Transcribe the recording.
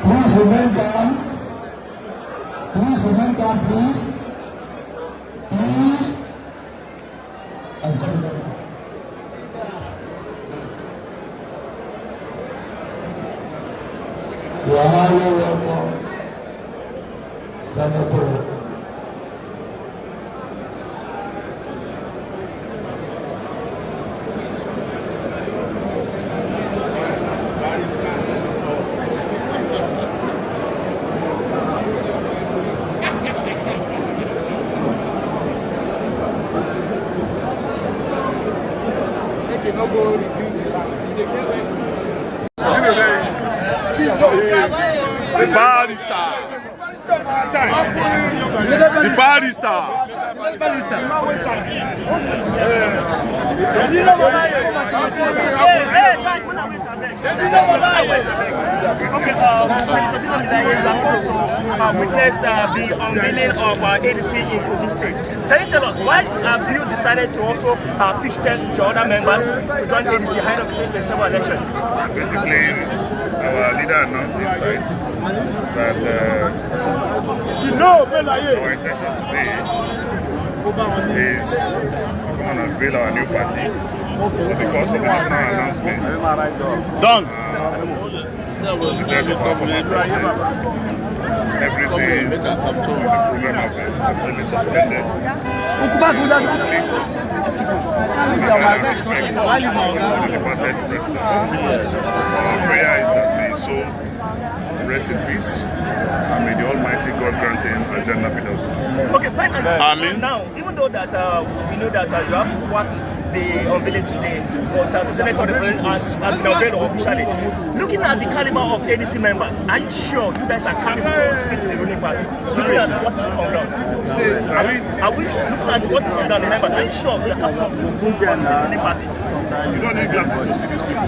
Please remain calm. Please remain calm, please. Please. I'm coming down. You are highly welcome, Senator. The Buhari star. The Buhari star. Dino Melaye. Okay, witness the unveiling of ADC in Kogi State. Can you tell us why have you decided to also pitch tent to other members to join ADC ahead of the 2027 election? Basically, our leader announced inside that our intention today is to come and unveil our new party. Because of the national announcement, done. Everything, the program has been suspended. Our prayer is that may his soul rest in peace, and may the Almighty God grant him a Jannah Firdaus. Okay, fine. Amen. Now, even though that we know that you have to watch the unveiling today, but the Senator has been unveiled officially. Looking at the caliber of ADC members, are you sure you guys are capable to sit the ruling party? Looking at what is on ground. Are we looking at what is on ground, the members? Are you sure we are capable to sit the ruling party? You don't need glasses to see these people.